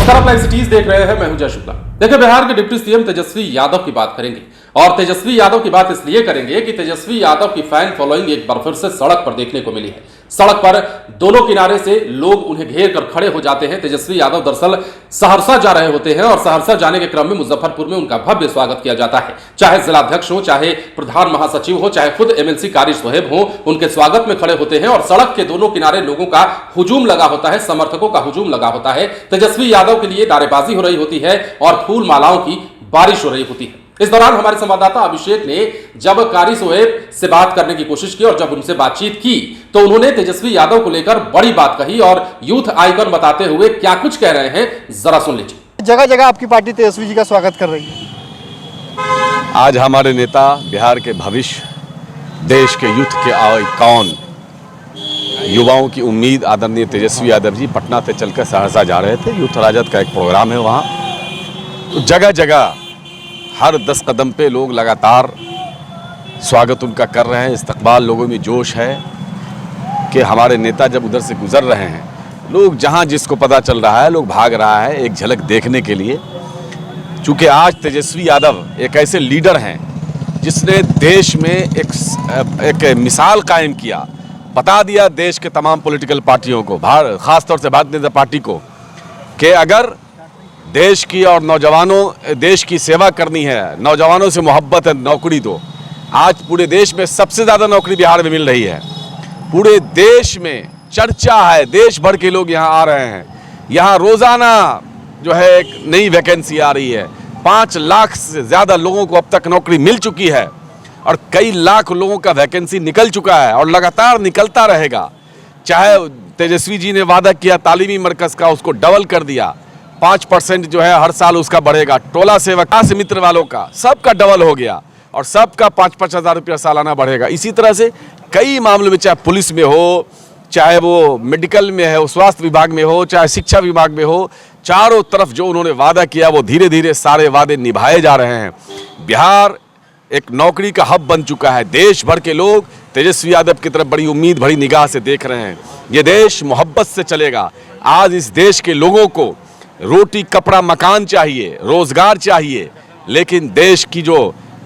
नमस्कार, आप live cities देख रहे हैं। मैं हूं जय शुक्ला। देखिए, बिहार के डिप्टी सीएम तेजस्वी यादव की बात करेंगे और तेजस्वी यादव की बात इसलिए करेंगे कि तेजस्वी यादव की फैन फॉलोइंग एक बार फिर से सड़क पर देखने को मिली है। सड़क पर दोनों किनारे से लोग उन्हें घेर कर खड़े हो जाते हैं। तेजस्वी यादव दरअसल सहरसा जा रहे होते हैं और सहरसा जाने के क्रम में मुजफ्फरपुर में उनका भव्य स्वागत किया जाता है। चाहे जिलाध्यक्ष हो, चाहे प्रधान महासचिव हो, चाहे खुद एमएलसी कारी सोहेब हो, उनके स्वागत में खड़े होते हैं और सड़क के दोनों किनारे लोगों का हुजूम लगा होता है, समर्थकों का हुजूम लगा होता है। तेजस्वी यादव के लिए नारेबाजी हो रही होती है और फूल मालाओं की बारिश हो रही होती है। इस दौरान हमारे संवाददाता अभिषेक ने जब कारी सोहेब से बात करने की कोशिश की और जब उनसे बातचीत की तो उन्होंने तेजस्वी यादव को लेकर बड़ी बात कही और यूथ आइकन बताते हुए क्या कुछ कह रहे हैं, जरा सुन लीजिए। जगह जगह आपकी पार्टी तेजस्वी जी का स्वागत कर रही है। आज हमारे नेता, बिहार के भविष्य, देश के यूथ के आइकॉन, युवाओं की उम्मीद आदरणीय तेजस्वी यादव जी पटना से चलकर सहरसा जा रहे थे। यूथ राजद का एक प्रोग्राम है वहाँ, तो जगह जगह हर 10 कदम पे लोग लगातार स्वागत उनका कर रहे हैं। इस्तकबाल, लोगों में जोश है कि हमारे नेता जब उधर से गुजर रहे हैं, लोग जहां जिसको पता चल रहा है, लोग भाग रहा है एक झलक देखने के लिए। चूँकि आज तेजस्वी यादव एक ऐसे लीडर हैं जिसने देश में एक मिसाल कायम किया, बता दिया देश के तमाम पॉलिटिकल पार्टियों को, ख़ासतौर से भारतीय जनता पार्टी को, कि अगर देश की और नौजवानों देश की सेवा करनी है, नौजवानों से मोहब्बत है, नौकरी दो। आज पूरे देश में सबसे ज़्यादा नौकरी बिहार में मिल रही है। पूरे देश में चर्चा है, देश भर के लोग यहाँ आ रहे हैं। यहाँ रोज़ाना जो है एक नई वैकेंसी आ रही है। 5 लाख से ज़्यादा लोगों को अब तक नौकरी मिल चुकी है और कई लाख लोगों का वैकेंसी निकल चुका है और लगातार निकलता रहेगा। चाहे तेजस्वी जी ने वादा किया तालीमी मरकज़ का, उसको डबल कर दिया। 5% जो है हर साल उसका बढ़ेगा। टोला सेवक से मित्र वालों का सबका डबल हो गया और सबका 5-5 हज़ार रुपया सालाना बढ़ेगा। इसी तरह से कई मामलों में, चाहे पुलिस में हो, चाहे वो मेडिकल में हो, स्वास्थ्य विभाग में हो, चाहे शिक्षा विभाग में हो, चारों तरफ जो उन्होंने वादा किया वो धीरे धीरे सारे वादे निभाए जा रहे हैं। बिहार एक नौकरी का हब बन चुका है। देश भर के लोग तेजस्वी यादव की तरफ बड़ी उम्मीद भरी निगाह से देख रहे हैं। ये देश मोहब्बत से चलेगा। आज इस देश के लोगों को रोटी, कपड़ा, मकान चाहिए, रोजगार चाहिए, लेकिन देश की जो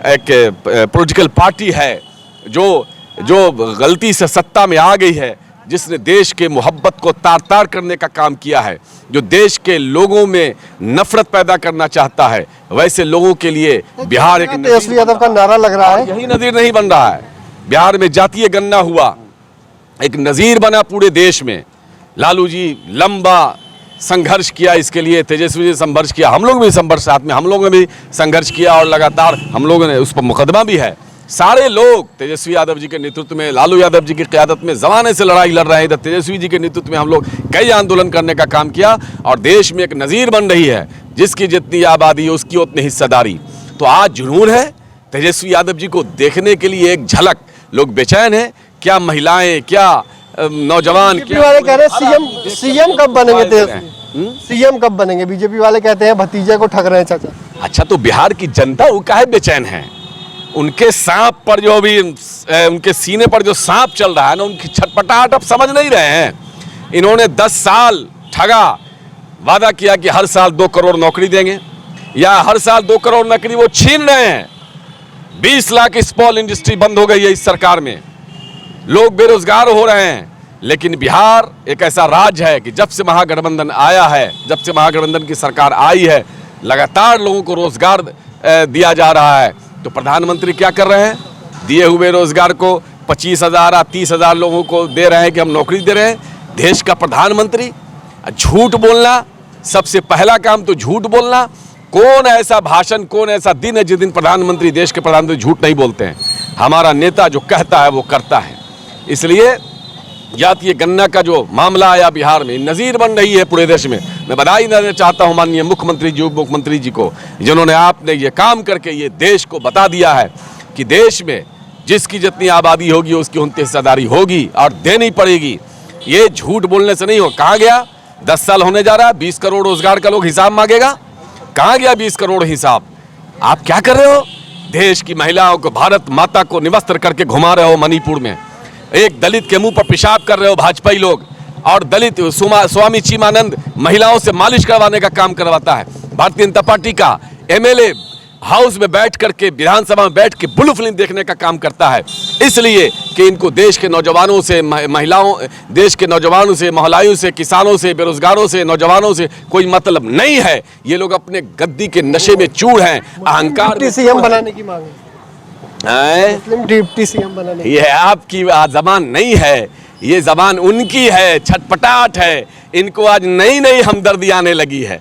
एक पॉलिटिकल पार्टी है जो गलती से सत्ता में आ गई है, जिसने देश के मोहब्बत को तार तार करने का काम किया है, जो देश के लोगों में नफरत पैदा करना चाहता है, वैसे लोगों के लिए बिहार एक तेजस्वी यादव का नारा लग रहा है। यही नज़ीर नहीं बन रहा है। बिहार में जातीय गणना हुआ, एक नज़ीर बना पूरे देश में। लालू जी लंबा संघर्ष किया इसके लिए, तेजस्वी जी संघर्ष किया, हम लोग भी संघर्ष, साथ में हम लोगों ने भी संघर्ष किया और लगातार हम लोगों ने उस पर मुकदमा भी है। सारे लोग तेजस्वी यादव जी के नेतृत्व में, लालू यादव जी की क़यादत में ज़माने से लड़ाई लड़ रहे हैं। इधर तेजस्वी जी के नेतृत्व में हम लोग कई आंदोलन करने का काम किया और देश में एक नज़ीर बन रही है। जिसकी जितनी आबादी है उसकी उतनी हिस्सेदारी। तो आज जुनून है तेजस्वी यादव जी को देखने के लिए, एक झलक। लोग बेचैन हैं, क्या महिलाएं, क्या नौजवान, बीजेपी वाले कह रहे हैं सीएम कब बनेंगे तेजस्वी? सीएम कब बनेंगे? बीजेपी वाले कहते हैं भतीजे को ठग रहे हैं चाचा। अच्छा, तो बिहार की जनता वो काहे बेचैन है? उनके सांप पर जो भी, उनके सीने पर जो सांप चल रहा है ना, उनकी छटपटाहट अब समझ नहीं रहे हैं। इन्होंने 10 साल ठगा, वादा किया कि हर साल 2 करोड़ नौकरी देंगे, या हर साल 2 करोड़ नौकरी वो छीन रहे हैं। 20 लाख स्मॉल इंडस्ट्री बंद हो गई है इस सरकार में, लोग बेरोजगार हो रहे हैं। लेकिन बिहार एक ऐसा राज्य है कि जब से महागठबंधन आया है, जब से महागठबंधन की सरकार आई है, लगातार लोगों को रोजगार दिया जा रहा है। तो प्रधानमंत्री क्या कर रहे हैं? दिए हुए रोजगार को 25,000 30,000 लोगों को दे रहे हैं कि हम नौकरी दे रहे हैं। देश का प्रधानमंत्री झूठ बोलना, सबसे पहला काम तो झूठ बोलना। कौन ऐसा भाषण, कौन ऐसा दिन है जिस दिन प्रधानमंत्री, देश के प्रधानमंत्री झूठ नहीं बोलते हैं? हमारा नेता जो कहता है वो करता है। इसलिए जातीय गणना का जो मामला आया बिहार में, नज़ीर बन रही है पूरे देश में। मैं बधाई देना चाहता हूं माननीय मुख्यमंत्री जी, उप मुख्यमंत्री जी को, जिन्होंने आपने ये काम करके ये देश को बता दिया है कि देश में जिसकी जितनी आबादी होगी उसकी उतनी हिस्सेदारी होगी और देनी पड़ेगी। ये झूठ बोलने से नहीं हो। कहाँ गया? 10 साल होने जा रहा है, 20 करोड़ रोजगार का लोग हिसाब मांगेगा। कहाँ गया 20 करोड़ हिसाब? आप क्या कर रहे हो? देश की महिलाओं को, भारत माता को निवस्त्र करके घुमा रहे हो मणिपुर में। एक दलित के मुंह पर पेशाब कर रहे हो भाजपाई लोग। और दलित स्वामी चीमानंद महिलाओं से मालिश करवाने का काम करवाता है। भारतीय जनता पार्टी का एमएलए हाउस में बैठ करके, विधानसभा में बैठ के ब्लू फिल्म देखने का काम करता है, इसलिए कि इनको देश के नौजवानों से, महिलाओं, देश के नौजवानों से, महिलाओं से, किसानों से, बेरोजगारों से, नौजवानों से कोई मतलब नहीं है। ये लोग अपने गद्दी के नशे में चूर हैं, अहंकार। डिप्टी सीएम बनाने की मांग है, मुस्लिम डिप्टी सीएम बनाने की। ये आपकी जबान नहीं है, ये जबान उनकी है, छटपटाहट है। इनको आज नई नई हमदर्दी आने लगी है।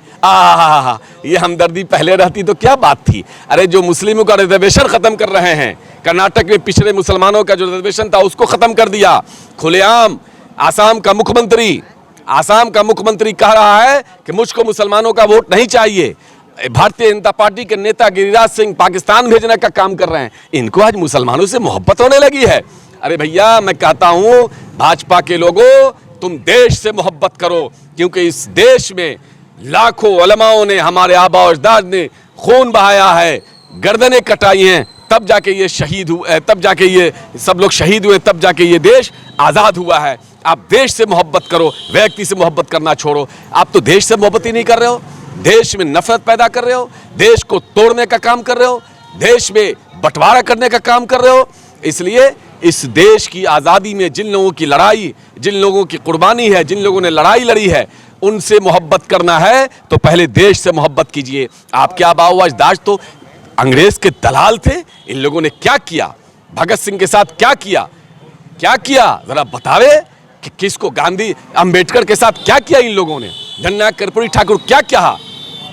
ये हमदर्दी पहले रहती तो क्या बात थी। अरे जो मुस्लिमों का रिजर्वेशन खत्म कर रहे हैं, कर्नाटक में पिछड़े मुसलमानों का जो रिजर्वेशन था उसको खत्म कर दिया खुलेआम। आसाम का मुख्यमंत्री कह रहा है कि मुझको मुसलमानों का वोट नहीं चाहिए। भारतीय जनता पार्टी के नेता गिरिराज सिंह पाकिस्तान भेजने का काम कर रहे हैं। इनको आज मुसलमानों से मोहब्बत होने लगी है। अरे भैया, मैं कहता हूं भाजपा के लोगों, तुम देश से मोहब्बत करो, क्योंकि इस देश में लाखों उलमाओं ने, हमारे आबा अजदाद ने खून बहाया है, गर्दनें कटाई हैं, तब जाके ये शहीद हुए, तब जाके ये सब लोग शहीद हुए, तब जाके ये देश आज़ाद हुआ है। आप देश से मोहब्बत करो, व्यक्ति से मोहब्बत करना छोड़ो। आप तो देश से मोहब्बत ही नहीं कर रहे हो, देश में नफरत पैदा कर रहे हो, देश को तोड़ने का काम कर रहे हो, देश में बंटवारा करने का काम कर रहे हो। इसलिए इस देश की आज़ादी में जिन लोगों की लड़ाई, जिन लोगों की कुर्बानी है, जिन लोगों ने लड़ाई लड़ी है, उनसे मोहब्बत करना है तो पहले देश से मोहब्बत कीजिए। आपके आबा अजदाद तो अंग्रेज के दलाल थे। इन लोगों ने क्या किया, भगत सिंह के साथ क्या किया जरा बतावे कि किसको, गांधी अंबेडकर के साथ क्या किया इन लोगों ने, जननायक कर्पूरी ठाकुर क्या किया,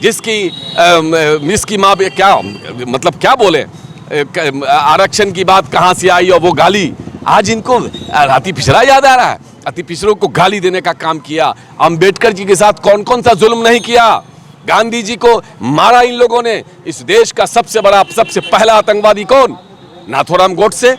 जिसकी माँ क्या, मतलब क्या बोले, आरक्षण की बात कहाँ से आई और वो गाली। आज इनको अति पिछड़ा याद आ रहा है। अति पिछड़ों को गाली देने का काम किया। अंबेडकर जी के साथ कौन कौन सा जुल्म नहीं किया। गांधी जी को मारा इन लोगों ने। इस देश का सबसे पहला आतंकवादी कौन? नाथूराम गोडसे।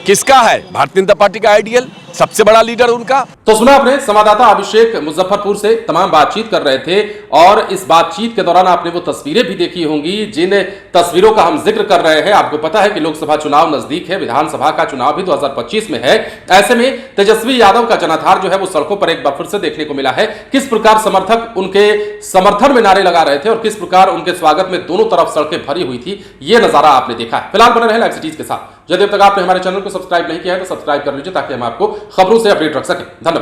किसका है? भारतीय जनता पार्टी का आइडियल, सबसे बड़ा लीडर उनका। तो सुना आपने, संवाददाता अभिषेक मुजफ्फरपुर से तमाम बातचीत कर रहे थे और इस बातचीत के दौरान आपने वो तस्वीरें भी देखी होंगी जिन तस्वीरों का हम जिक्र कर रहे हैं। आपको पता है कि लोकसभा चुनाव नजदीक है, विधानसभा का चुनाव भी 2025 में है। ऐसे में तेजस्वी यादव का जनाधार जो है वो सड़कों पर एक बार फिर से देखने को मिला है। किस प्रकार समर्थक उनके समर्थन में नारे लगा रहे थे और किस प्रकार उनके स्वागत में दोनों तरफ सड़कें भरी हुई थी, ये नजारा आपने देखा है। फिलहाल बने रहे लाइव सिटीज के साथ। जब तक आपने हमारे चैनल को सब्सक्राइब नहीं किया है तो सब्सक्राइब कर लीजिए ताकि हम आपको खबरों से अपडेट रख सकें। धन्यवाद।